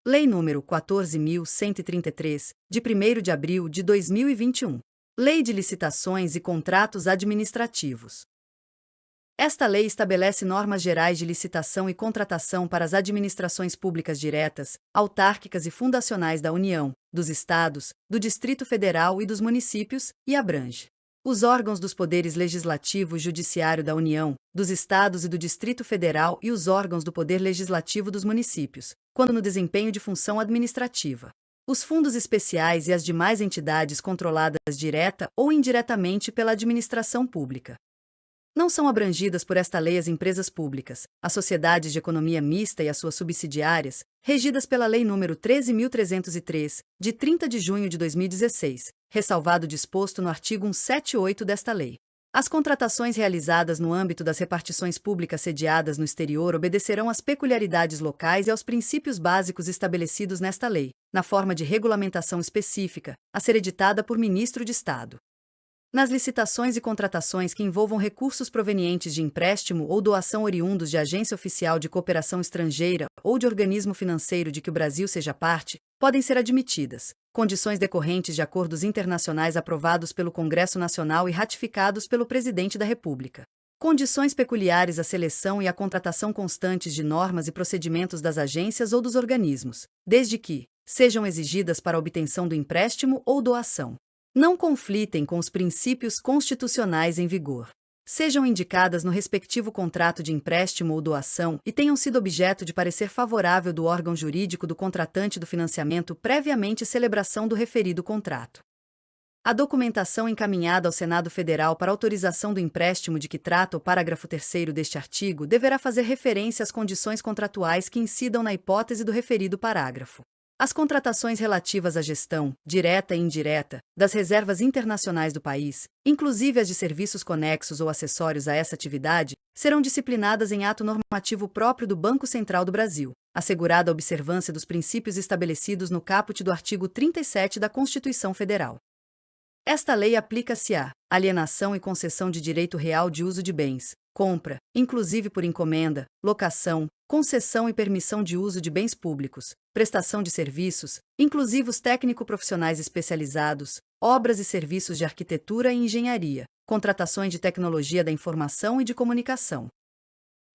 Lei nº 14.133, de 1º de abril de 2021. Lei de Licitações e Contratos Administrativos. Esta lei estabelece normas gerais de licitação e contratação para as administrações públicas diretas, autárquicas e fundacionais da União, dos Estados, do Distrito Federal e dos municípios, e abrange os órgãos dos poderes legislativo e judiciário da União, dos Estados e do Distrito Federal e os órgãos do poder legislativo dos municípios, quando no desempenho de função administrativa. Os fundos especiais e as demais entidades controladas direta ou indiretamente pela administração pública. Não são abrangidas por esta lei as empresas públicas, as sociedades de economia mista e as suas subsidiárias, regidas pela Lei nº 13.303, de 30 de junho de 2016, ressalvado o disposto no artigo 178 desta lei. As contratações realizadas no âmbito das repartições públicas sediadas no exterior obedecerão às peculiaridades locais e aos princípios básicos estabelecidos nesta lei, na forma de regulamentação específica, a ser editada por Ministro de Estado. Nas licitações e contratações que envolvam recursos provenientes de empréstimo ou doação oriundos de agência oficial de cooperação estrangeira ou de organismo financeiro de que o Brasil seja parte, podem ser admitidas condições decorrentes de acordos internacionais aprovados pelo Congresso Nacional e ratificados pelo Presidente da República. Condições peculiares à seleção e à contratação constantes de normas e procedimentos das agências ou dos organismos, desde que sejam exigidas para a obtenção do empréstimo ou doação, não conflitem com os princípios constitucionais em vigor, sejam indicadas no respectivo contrato de empréstimo ou doação e tenham sido objeto de parecer favorável do órgão jurídico do contratante do financiamento previamente celebração do referido contrato. A documentação encaminhada ao Senado Federal para autorização do empréstimo de que trata o parágrafo 3º deste artigo deverá fazer referência às condições contratuais que incidam na hipótese do referido parágrafo. As contratações relativas à gestão, direta e indireta, das reservas internacionais do país, inclusive as de serviços conexos ou acessórios a essa atividade, serão disciplinadas em ato normativo próprio do Banco Central do Brasil, assegurada a observância dos princípios estabelecidos no caput do artigo 37 da Constituição Federal. Esta lei aplica-se à alienação e concessão de direito real de uso de bens, compra, inclusive por encomenda, locação, concessão e permissão de uso de bens públicos, prestação de serviços, inclusive os técnico-profissionais especializados, obras e serviços de arquitetura e engenharia, contratações de tecnologia da informação e de comunicação.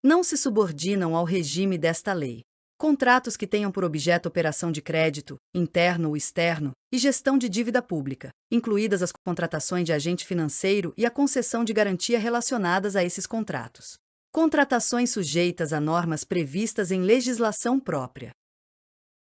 Não se subordinam ao regime desta lei contratos que tenham por objeto operação de crédito, interno ou externo, e gestão de dívida pública, incluídas as contratações de agente financeiro e a concessão de garantia relacionadas a esses contratos. Contratações sujeitas a normas previstas em legislação própria.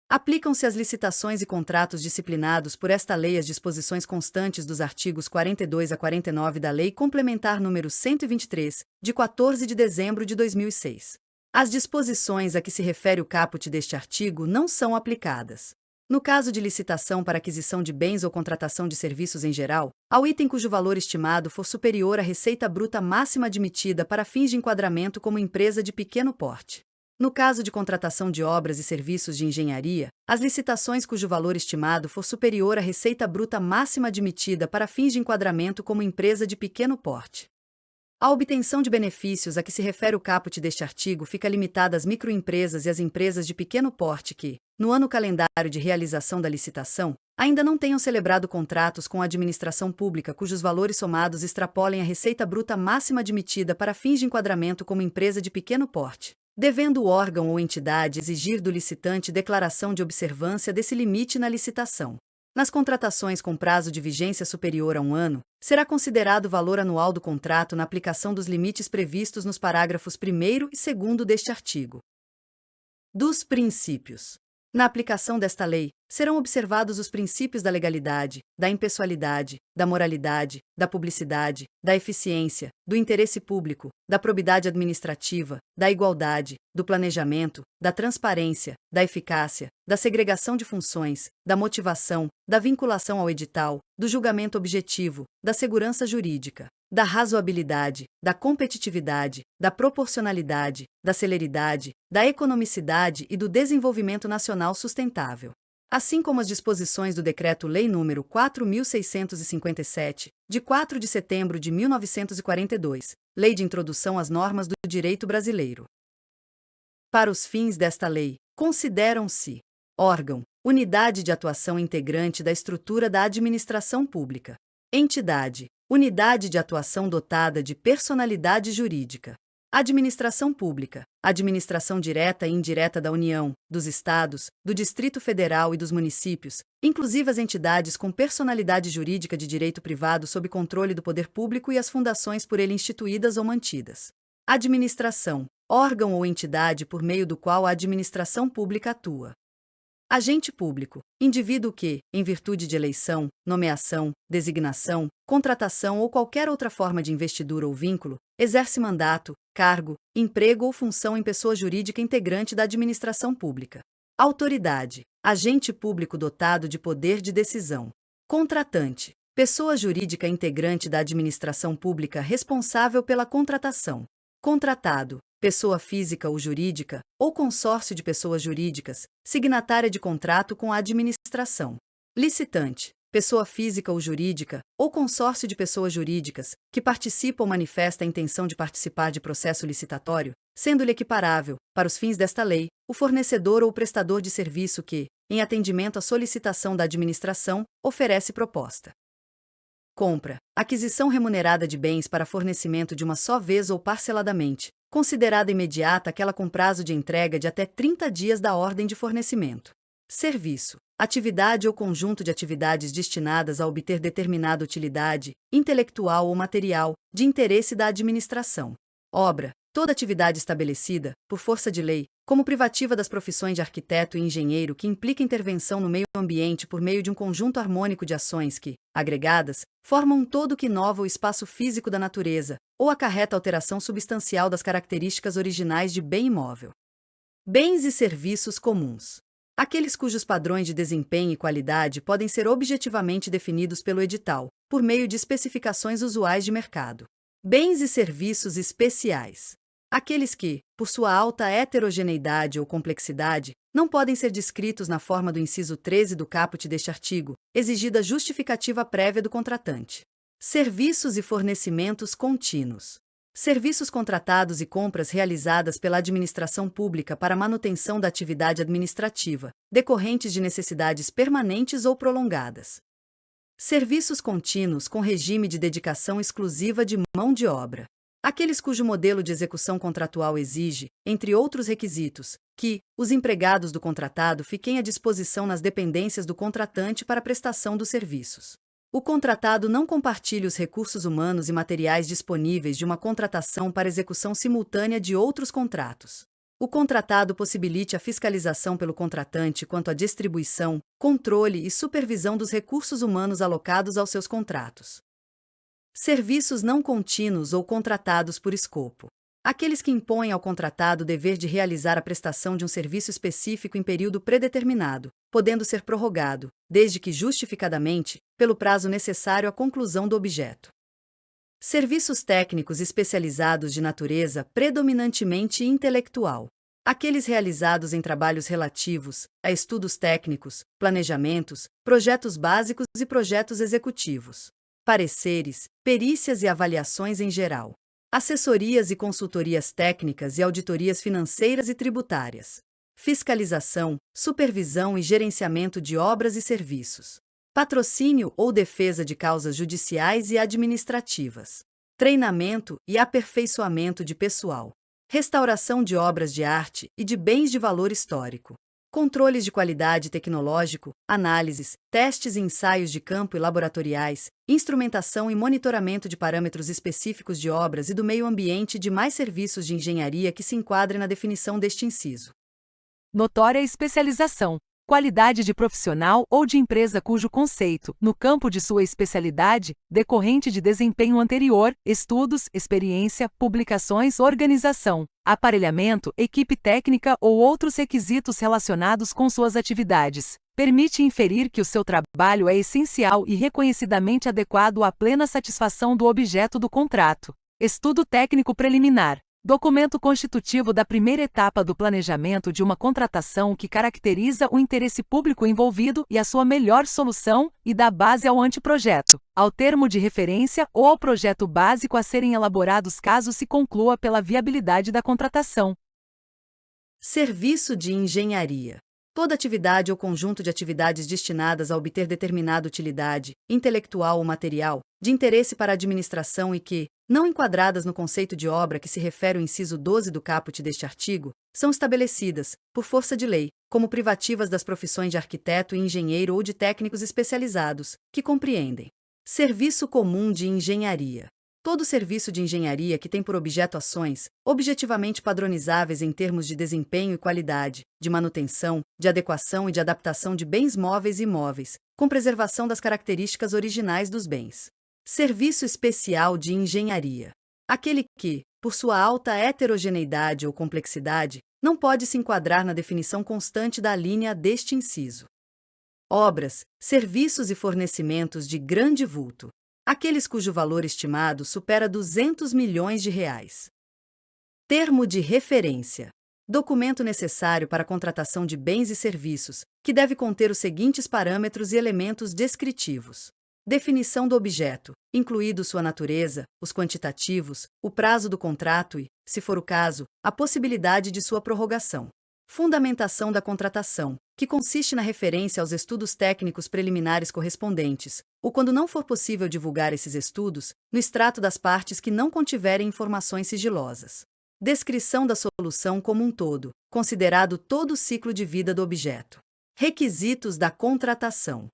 Aplicam-se às licitações e contratos disciplinados por esta lei as disposições constantes dos artigos 42 a 49 da Lei Complementar nº 123, de 14 de dezembro de 2006. As disposições a que se refere o caput deste artigo não são aplicadas. No caso de licitação para aquisição de bens ou contratação de serviços em geral, ao item cujo valor estimado for superior à receita bruta máxima admitida para fins de enquadramento como empresa de pequeno porte. No caso de contratação de obras e serviços de engenharia, as licitações cujo valor estimado for superior à receita bruta máxima admitida para fins de enquadramento como empresa de pequeno porte. A obtenção de benefícios a que se refere o caput deste artigo fica limitada às microempresas e às empresas de pequeno porte que, no ano calendário de realização da licitação, ainda não tenham celebrado contratos com a administração pública cujos valores somados extrapolem a receita bruta máxima admitida para fins de enquadramento como empresa de pequeno porte, devendo o órgão ou entidade exigir do licitante declaração de observância desse limite na licitação. Nas contratações com prazo de vigência superior a 1 ano, será considerado o valor anual do contrato na aplicação dos limites previstos nos parágrafos 1º e 2º deste artigo. Dos princípios. Na aplicação desta lei, serão observados os princípios da legalidade, da impessoalidade, da moralidade, da publicidade, da eficiência, do interesse público, da probidade administrativa, da igualdade, do planejamento, da transparência, da eficácia, da segregação de funções, da motivação, da vinculação ao edital, do julgamento objetivo, da segurança jurídica, da razoabilidade, da competitividade, da proporcionalidade, da celeridade, da economicidade e do desenvolvimento nacional sustentável. Assim como as disposições do Decreto-Lei nº 4.657, de 4 de setembro de 1942, Lei de Introdução às Normas do Direito Brasileiro. Para os fins desta lei, consideram-se órgão, unidade de atuação integrante da estrutura da administração pública. Entidade, unidade de atuação dotada de personalidade jurídica. Administração pública, administração direta e indireta da União, dos Estados, do Distrito Federal e dos municípios, inclusive as entidades com personalidade jurídica de direito privado sob controle do poder público e as fundações por ele instituídas ou mantidas. Administração, órgão ou entidade por meio do qual a administração pública atua. Agente público, indivíduo que, em virtude de eleição, nomeação, designação, contratação ou qualquer outra forma de investidura ou vínculo, exerce mandato, cargo, emprego ou função em pessoa jurídica integrante da administração pública. Autoridade, agente público dotado de poder de decisão. Contratante, pessoa jurídica integrante da administração pública responsável pela contratação. Contratado, pessoa física ou jurídica, ou consórcio de pessoas jurídicas, signatária de contrato com a administração. Licitante, pessoa física ou jurídica, ou consórcio de pessoas jurídicas, que participa ou manifesta a intenção de participar de processo licitatório, sendo-lhe equiparável, para os fins desta lei, o fornecedor ou prestador de serviço que, em atendimento à solicitação da administração, oferece proposta. Compra, aquisição remunerada de bens para fornecimento de uma só vez ou parceladamente, considerada imediata aquela com prazo de entrega de até 30 dias da ordem de fornecimento. Serviço, atividade ou conjunto de atividades destinadas a obter determinada utilidade, intelectual ou material, de interesse da administração. Obra, toda atividade estabelecida, por força de lei, como privativa das profissões de arquiteto e engenheiro que implica intervenção no meio ambiente por meio de um conjunto harmônico de ações que, agregadas, formam um todo que inova o espaço físico da natureza, ou acarreta alteração substancial das características originais de bem imóvel. Bens e serviços comuns. Aqueles cujos padrões de desempenho e qualidade podem ser objetivamente definidos pelo edital, por meio de especificações usuais de mercado. Bens e serviços especiais. Aqueles que, por sua alta heterogeneidade ou complexidade, não podem ser descritos na forma do inciso 13 do caput deste artigo, exigida justificativa prévia do contratante. Serviços e fornecimentos contínuos. Serviços contratados e compras realizadas pela administração pública para manutenção da atividade administrativa, decorrentes de necessidades permanentes ou prolongadas. Serviços contínuos com regime de dedicação exclusiva de mão de obra. Aqueles cujo modelo de execução contratual exige, entre outros requisitos, que os empregados do contratado fiquem à disposição nas dependências do contratante para a prestação dos serviços. O contratado não compartilhe os recursos humanos e materiais disponíveis de uma contratação para execução simultânea de outros contratos. O contratado possibilite a fiscalização pelo contratante quanto à distribuição, controle e supervisão dos recursos humanos alocados aos seus contratos. Serviços não contínuos ou contratados por escopo. Aqueles que impõem ao contratado o dever de realizar a prestação de um serviço específico em período predeterminado, podendo ser prorrogado, desde que justificadamente, pelo prazo necessário à conclusão do objeto. Serviços técnicos especializados de natureza predominantemente intelectual. Aqueles realizados em trabalhos relativos a estudos técnicos, planejamentos, projetos básicos e projetos executivos. Pareceres, perícias e avaliações em geral. Assessorias e consultorias técnicas e auditorias financeiras e tributárias. Fiscalização, supervisão e gerenciamento de obras e serviços. Patrocínio ou defesa de causas judiciais e administrativas. Treinamento e aperfeiçoamento de pessoal. Restauração de obras de arte e de bens de valor histórico. Controles de qualidade tecnológico, análises, testes e ensaios de campo e laboratoriais, instrumentação e monitoramento de parâmetros específicos de obras e do meio ambiente e demais serviços de engenharia que se enquadrem na definição deste inciso. Notória especialização. Qualidade de profissional ou de empresa cujo conceito, no campo de sua especialidade, decorrente de desempenho anterior, estudos, experiência, publicações, organização, aparelhamento, equipe técnica ou outros requisitos relacionados com suas atividades, permite inferir que o seu trabalho é essencial e reconhecidamente adequado à plena satisfação do objeto do contrato. Estudo técnico preliminar. Documento constitutivo da primeira etapa do planejamento de uma contratação que caracteriza o interesse público envolvido e a sua melhor solução, e dá base ao anteprojeto, ao termo de referência ou ao projeto básico a serem elaborados caso se conclua pela viabilidade da contratação. Serviço de engenharia. Toda atividade ou conjunto de atividades destinadas a obter determinada utilidade, intelectual ou material, de interesse para a administração e que, não enquadradas no conceito de obra que se refere ao inciso 12 do caput deste artigo, são estabelecidas, por força de lei, como privativas das profissões de arquiteto e engenheiro ou de técnicos especializados, que compreendem: serviço comum de engenharia. Todo serviço de engenharia que tem por objeto ações, objetivamente padronizáveis em termos de desempenho e qualidade, de manutenção, de adequação e de adaptação de bens móveis e imóveis, com preservação das características originais dos bens. Serviço especial de engenharia. Aquele que, por sua alta heterogeneidade ou complexidade, não pode se enquadrar na definição constante da alínea deste inciso. Obras, serviços e fornecimentos de grande vulto. Aqueles cujo valor estimado supera 200 milhões de reais. Termo de referência. Documento necessário para a contratação de bens e serviços, que deve conter os seguintes parâmetros e elementos descritivos: definição do objeto, incluído sua natureza, os quantitativos, o prazo do contrato e, se for o caso, a possibilidade de sua prorrogação. Fundamentação da contratação, que consiste na referência aos estudos técnicos preliminares correspondentes, ou quando não for possível divulgar esses estudos, no extrato das partes que não contiverem informações sigilosas. Descrição da solução como um todo, considerado todo o ciclo de vida do objeto. Requisitos da contratação.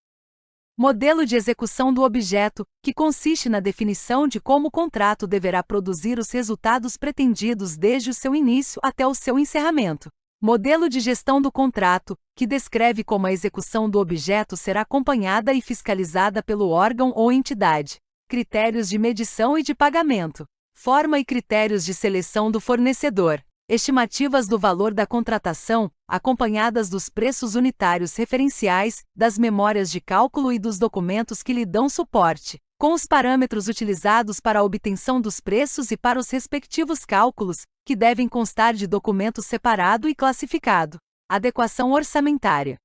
Modelo de execução do objeto, que consiste na definição de como o contrato deverá produzir os resultados pretendidos desde o seu início até o seu encerramento. Modelo de gestão do contrato, que descreve como a execução do objeto será acompanhada e fiscalizada pelo órgão ou entidade. Critérios de medição e de pagamento. Forma e critérios de seleção do fornecedor. Estimativas do valor da contratação, acompanhadas dos preços unitários referenciais, das memórias de cálculo e dos documentos que lhe dão suporte, com os parâmetros utilizados para a obtenção dos preços e para os respectivos cálculos, que devem constar de documento separado e classificado. Adequação orçamentária.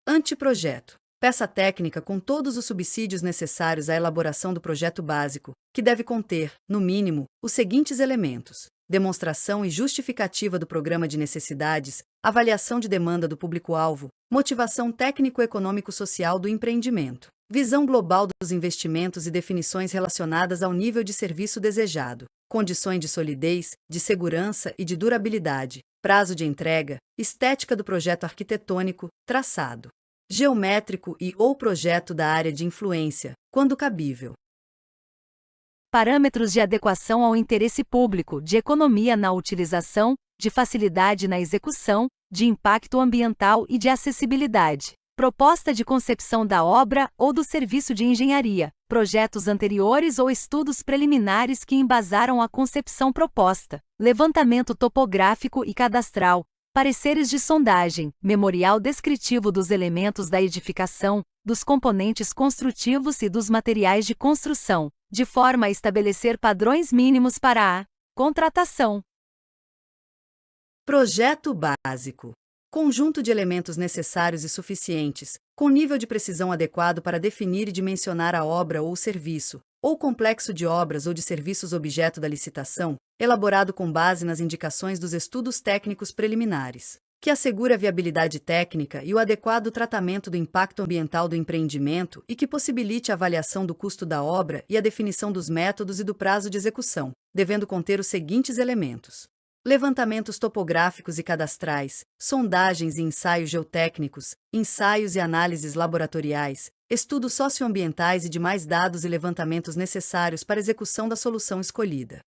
Anteprojeto. Peça técnica com todos os subsídios necessários à elaboração do projeto básico, que deve conter, no mínimo, os seguintes elementos: demonstração e justificativa do programa de necessidades, avaliação de demanda do público-alvo, motivação técnico-econômico-social do empreendimento, visão global dos investimentos e definições relacionadas ao nível de serviço desejado, condições de solidez, de segurança e de durabilidade, prazo de entrega, estética do projeto arquitetônico, traçado geométrico e/ou projeto da área de influência, quando cabível. Parâmetros de adequação ao interesse público, de economia na utilização, de facilidade na execução, de impacto ambiental e de acessibilidade. Proposta de concepção da obra ou do serviço de engenharia, projetos anteriores ou estudos preliminares que embasaram a concepção proposta, levantamento topográfico e cadastral, pareceres de sondagem, memorial descritivo dos elementos da edificação, dos componentes construtivos e dos materiais de construção, de forma a estabelecer padrões mínimos para a contratação. Projeto básico. Conjunto de elementos necessários e suficientes, com nível de precisão adequado para definir e dimensionar a obra ou serviço, ou complexo de obras ou de serviços objeto da licitação, elaborado com base nas indicações dos estudos técnicos preliminares, que assegure a viabilidade técnica e o adequado tratamento do impacto ambiental do empreendimento e que possibilite a avaliação do custo da obra e a definição dos métodos e do prazo de execução, devendo conter os seguintes elementos: levantamentos topográficos e cadastrais, sondagens e ensaios geotécnicos, ensaios e análises laboratoriais, estudos socioambientais e demais dados e levantamentos necessários para a execução da solução escolhida.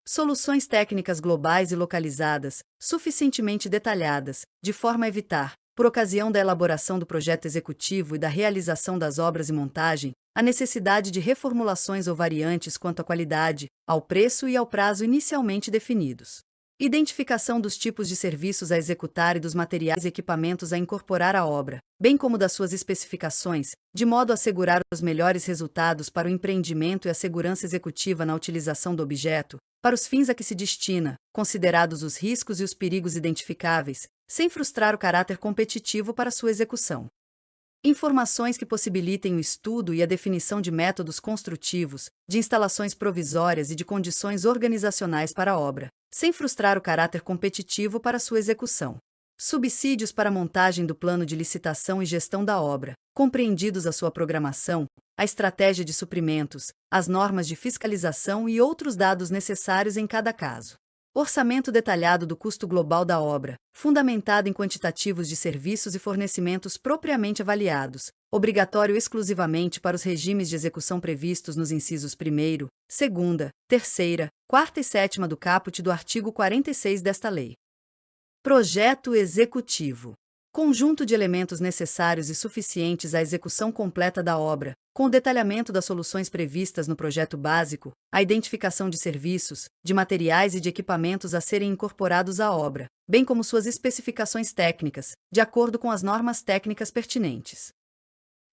Soluções técnicas globais e localizadas, suficientemente detalhadas, de forma a evitar, por ocasião da elaboração do projeto executivo e da realização das obras e montagem, a necessidade de reformulações ou variantes quanto à qualidade, ao preço e ao prazo inicialmente definidos. Identificação dos tipos de serviços a executar e dos materiais e equipamentos a incorporar à obra, bem como das suas especificações, de modo a assegurar os melhores resultados para o empreendimento e a segurança executiva na utilização do objeto, para os fins a que se destina, considerados os riscos e os perigos identificáveis, sem frustrar o caráter competitivo para sua execução. Informações que possibilitem o estudo e a definição de métodos construtivos, de instalações provisórias e de condições organizacionais para a obra, sem frustrar o caráter competitivo para sua execução. Subsídios para a montagem do plano de licitação e gestão da obra, compreendidos a sua programação, a estratégia de suprimentos, as normas de fiscalização e outros dados necessários em cada caso. Orçamento detalhado do custo global da obra, fundamentado em quantitativos de serviços e fornecimentos propriamente avaliados, obrigatório exclusivamente para os regimes de execução previstos nos incisos 1º, 2º, 3º, 4ª e 7ª do caput do artigo 46 desta lei. Projeto executivo. Conjunto de elementos necessários e suficientes à execução completa da obra, com o detalhamento das soluções previstas no projeto básico, a identificação de serviços, de materiais e de equipamentos a serem incorporados à obra, bem como suas especificações técnicas, de acordo com as normas técnicas pertinentes.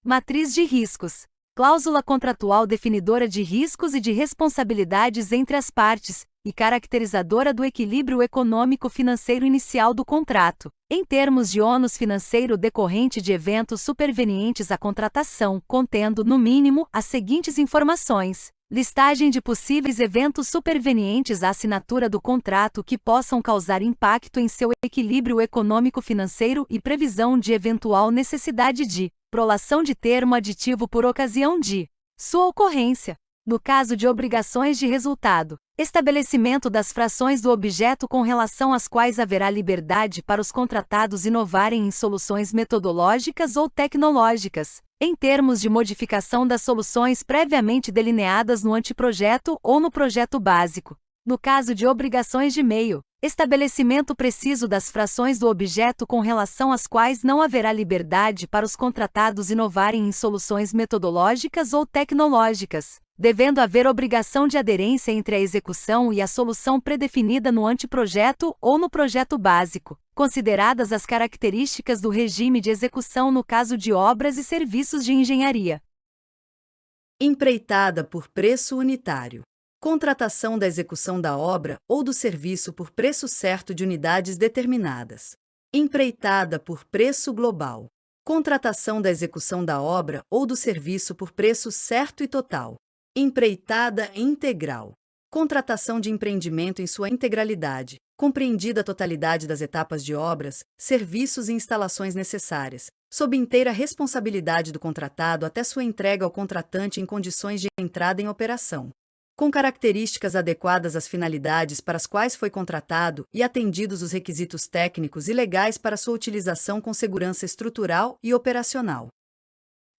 Matriz de riscos. Cláusula contratual definidora de riscos e de responsabilidades entre as partes, e caracterizadora do equilíbrio econômico-financeiro inicial do contrato, em termos de ônus financeiro decorrente de eventos supervenientes à contratação, contendo, no mínimo, as seguintes informações: listagem de possíveis eventos supervenientes à assinatura do contrato que possam causar impacto em seu equilíbrio econômico-financeiro e previsão de eventual necessidade de prolação de termo aditivo por ocasião de sua ocorrência. No caso de obrigações de resultado, estabelecimento das frações do objeto com relação às quais haverá liberdade para os contratados inovarem em soluções metodológicas ou tecnológicas, em termos de modificação das soluções previamente delineadas no anteprojeto ou no projeto básico. No caso de obrigações de meio, estabelecimento preciso das frações do objeto com relação às quais não haverá liberdade para os contratados inovarem em soluções metodológicas ou tecnológicas, devendo haver obrigação de aderência entre a execução e a solução predefinida no anteprojeto ou no projeto básico, consideradas as características do regime de execução no caso de obras e serviços de engenharia. Empreitada por preço unitário. Contratação da execução da obra ou do serviço por preço certo de unidades determinadas. Empreitada por preço global. Contratação da execução da obra ou do serviço por preço certo e total. Empreitada integral. Contratação de empreendimento em sua integralidade, compreendida a totalidade das etapas de obras, serviços e instalações necessárias, sob inteira responsabilidade do contratado até sua entrega ao contratante em condições de entrada em operação, com características adequadas às finalidades para as quais foi contratado e atendidos os requisitos técnicos e legais para sua utilização com segurança estrutural e operacional.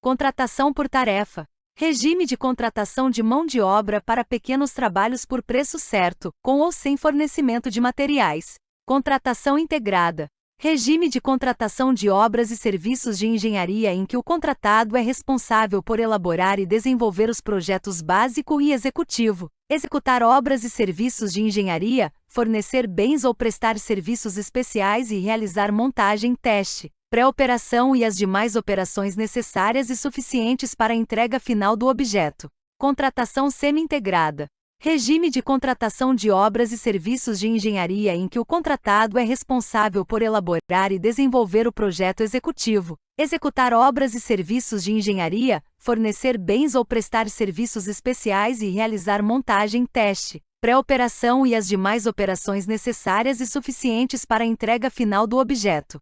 Contratação por tarefa. Regime de contratação de mão de obra para pequenos trabalhos por preço certo, com ou sem fornecimento de materiais. Contratação integrada. Regime de contratação de obras e serviços de engenharia em que o contratado é responsável por elaborar e desenvolver os projetos básico e executivo, executar obras e serviços de engenharia, fornecer bens ou prestar serviços especiais e realizar montagem, teste, pré-operação e as demais operações necessárias e suficientes para a entrega final do objeto. Contratação semi-integrada. Regime de contratação de obras e serviços de engenharia em que o contratado é responsável por elaborar e desenvolver o projeto executivo, executar obras e serviços de engenharia, fornecer bens ou prestar serviços especiais e realizar montagem, teste, pré-operação e as demais operações necessárias e suficientes para a entrega final do objeto.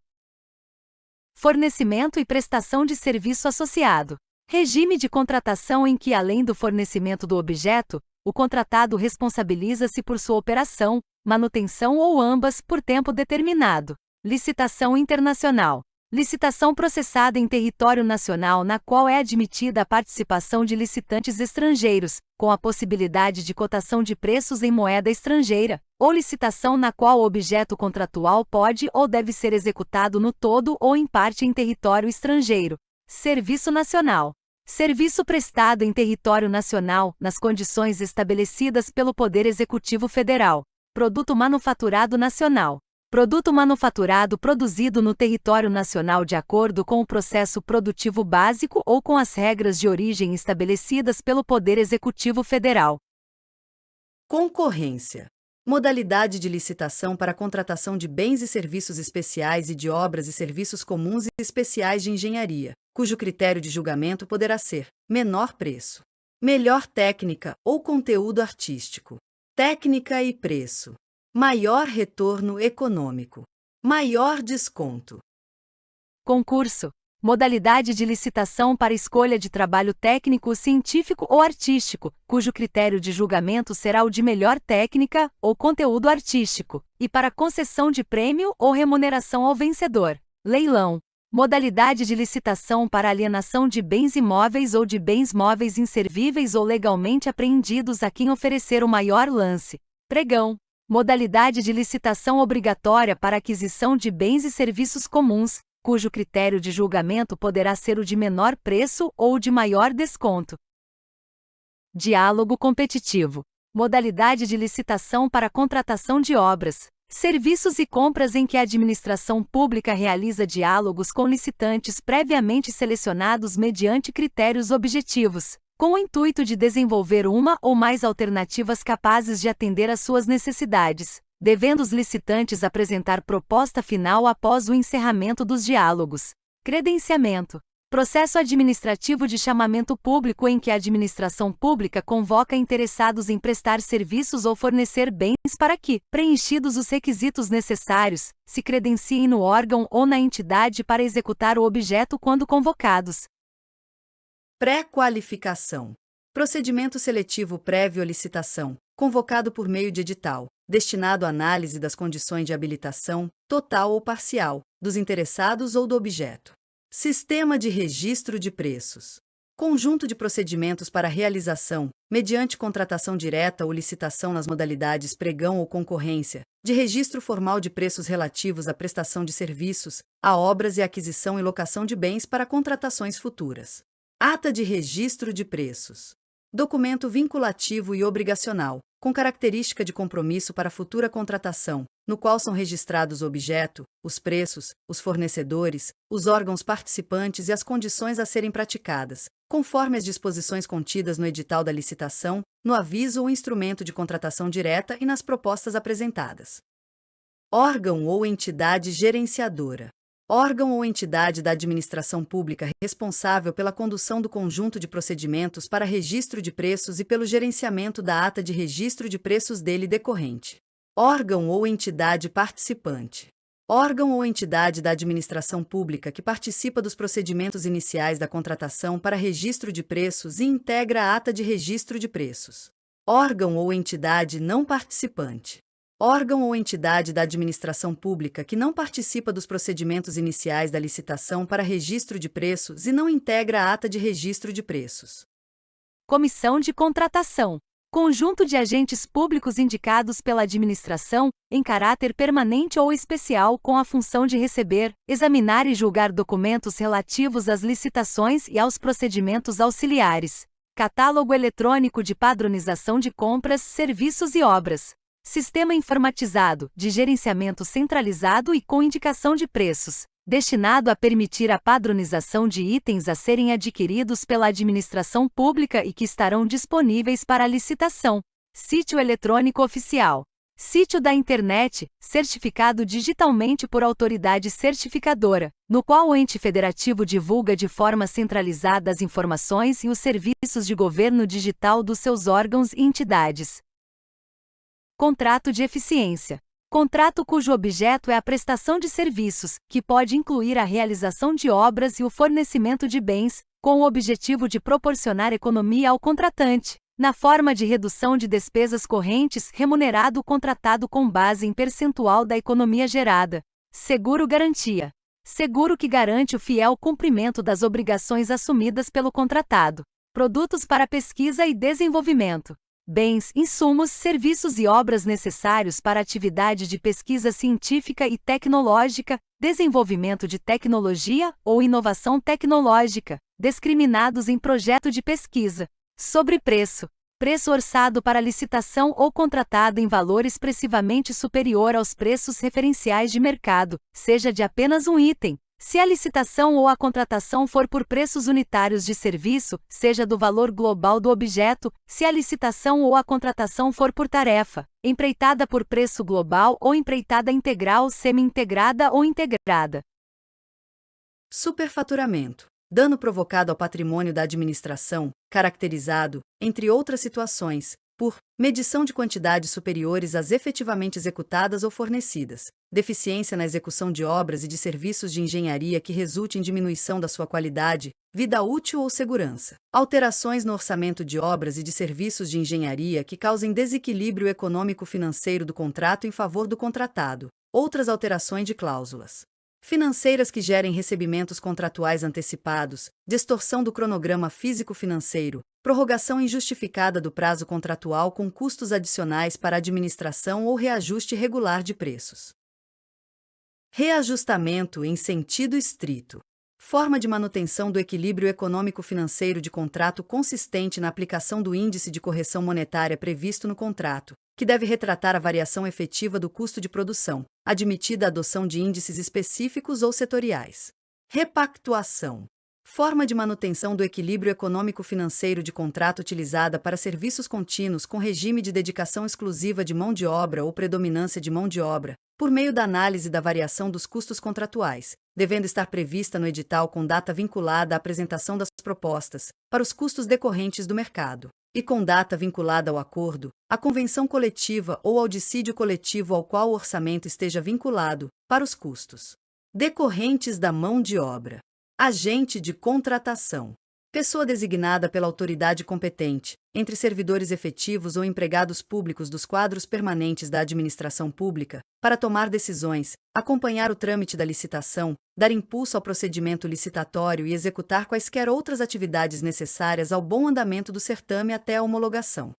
Fornecimento e prestação de serviço associado. Regime de contratação em que, além do fornecimento do objeto, o contratado responsabiliza-se por sua operação, manutenção ou ambas por tempo determinado. Licitação internacional. Licitação processada em território nacional na qual é admitida a participação de licitantes estrangeiros, com a possibilidade de cotação de preços em moeda estrangeira, ou licitação na qual o objeto contratual pode ou deve ser executado no todo ou em parte em território estrangeiro. Serviço nacional. Serviço prestado em território nacional, nas condições estabelecidas pelo Poder Executivo Federal. Produto manufaturado nacional. Produto manufaturado produzido no território nacional de acordo com o processo produtivo básico ou com as regras de origem estabelecidas pelo Poder Executivo Federal. Concorrência. Modalidade de licitação para a contratação de bens e serviços especiais e de obras e serviços comuns e especiais de engenharia, cujo critério de julgamento poderá ser menor preço, melhor técnica ou conteúdo artístico, técnica e preço, maior retorno econômico. Maior desconto. Concurso. Modalidade de licitação para escolha de trabalho técnico, científico ou artístico, cujo critério de julgamento será o de melhor técnica ou conteúdo artístico, e para concessão de prêmio ou remuneração ao vencedor. Leilão. Modalidade de licitação para alienação de bens imóveis ou de bens móveis inservíveis ou legalmente apreendidos a quem oferecer o maior lance. Pregão. Modalidade de licitação obrigatória para aquisição de bens e serviços comuns, cujo critério de julgamento poderá ser o de menor preço ou o de maior desconto. Diálogo competitivo. Modalidade de licitação para contratação de obras, serviços e compras em que a administração pública realiza diálogos com licitantes previamente selecionados mediante critérios objetivos, com o intuito de desenvolver uma ou mais alternativas capazes de atender às suas necessidades, devendo os licitantes apresentar proposta final após o encerramento dos diálogos. Credenciamento. Processo administrativo de chamamento público em que a administração pública convoca interessados em prestar serviços ou fornecer bens para que, preenchidos os requisitos necessários, se credenciem no órgão ou na entidade para executar o objeto quando convocados. Pré-qualificação. Procedimento seletivo prévio à licitação, convocado por meio de edital, destinado à análise das condições de habilitação, total ou parcial, dos interessados ou do objeto. Sistema de registro de preços. Conjunto de procedimentos para realização, mediante contratação direta ou licitação nas modalidades pregão ou concorrência, de registro formal de preços relativos à prestação de serviços, a obras e aquisição e locação de bens para contratações futuras. Ata de registro de preços. Documento vinculativo e obrigacional, com característica de compromisso para futura contratação, no qual são registrados o objeto, os preços, os fornecedores, os órgãos participantes e as condições a serem praticadas, conforme as disposições contidas no edital da licitação, no aviso ou instrumento de contratação direta e nas propostas apresentadas. Órgão ou entidade gerenciadora. Órgão ou entidade da administração pública responsável pela condução do conjunto de procedimentos para registro de preços e pelo gerenciamento da ata de registro de preços dele decorrente. Órgão ou entidade participante. Órgão ou entidade da administração pública que participa dos procedimentos iniciais da contratação para registro de preços e integra a ata de registro de preços. Órgão ou entidade não participante. Órgão ou entidade da administração pública que não participa dos procedimentos iniciais da licitação para registro de preços e não integra a ata de registro de preços. Comissão de contratação. Conjunto de agentes públicos indicados pela administração, em caráter permanente ou especial com a função de receber, examinar e julgar documentos relativos às licitações e aos procedimentos auxiliares. Catálogo eletrônico de padronização de compras, serviços e obras. Sistema informatizado, de gerenciamento centralizado e com indicação de preços, destinado a permitir a padronização de itens a serem adquiridos pela administração pública e que estarão disponíveis para licitação. Sítio eletrônico oficial. Sítio da internet, certificado digitalmente por autoridade certificadora, no qual o ente federativo divulga de forma centralizada as informações e os serviços de governo digital dos seus órgãos e entidades. Contrato de eficiência. Contrato cujo objeto é a prestação de serviços, que pode incluir a realização de obras e o fornecimento de bens, com o objetivo de proporcionar economia ao contratante, na forma de redução de despesas correntes, remunerado o contratado com base em percentual da economia gerada. Seguro-garantia. Seguro que garante o fiel cumprimento das obrigações assumidas pelo contratado. Produtos para pesquisa e desenvolvimento. Bens, insumos, serviços e obras necessários para atividade de pesquisa científica e tecnológica, desenvolvimento de tecnologia ou inovação tecnológica, discriminados em projeto de pesquisa. Sobrepreço. Preço orçado para licitação ou contratado em valor expressivamente superior aos preços referenciais de mercado, seja de apenas um item. Se a licitação ou a contratação for por preços unitários de serviço, seja do valor global do objeto, se a licitação ou a contratação for por tarefa, empreitada por preço global ou empreitada integral, semi-integrada ou integrada. Superfaturamento. Dano provocado ao patrimônio da administração, caracterizado, entre outras situações, por medição de quantidades superiores às efetivamente executadas ou fornecidas, deficiência na execução de obras e de serviços de engenharia que resulte em diminuição da sua qualidade, vida útil ou segurança, alterações no orçamento de obras e de serviços de engenharia que causem desequilíbrio econômico-financeiro do contrato em favor do contratado, outras alterações de cláusulas financeiras que gerem recebimentos contratuais antecipados, distorção do cronograma físico-financeiro, prorrogação injustificada do prazo contratual com custos adicionais para administração ou reajuste regular de preços. Reajustamento em sentido estrito. Forma de manutenção do equilíbrio econômico-financeiro de contrato consistente na aplicação do índice de correção monetária previsto no contrato, que deve retratar a variação efetiva do custo de produção, admitida a adoção de índices específicos ou setoriais. Repactuação. Forma de manutenção do equilíbrio econômico-financeiro de contrato utilizada para serviços contínuos com regime de dedicação exclusiva de mão de obra ou predominância de mão de obra, por meio da análise da variação dos custos contratuais, devendo estar prevista no edital com data vinculada à apresentação das propostas, para os custos decorrentes do mercado, e com data vinculada ao acordo, à convenção coletiva ou ao dissídio coletivo ao qual o orçamento esteja vinculado, para os custos decorrentes da mão de obra. Agente de contratação. Pessoa designada pela autoridade competente, entre servidores efetivos ou empregados públicos dos quadros permanentes da administração pública, para tomar decisões, acompanhar o trâmite da licitação, dar impulso ao procedimento licitatório e executar quaisquer outras atividades necessárias ao bom andamento do certame até a homologação.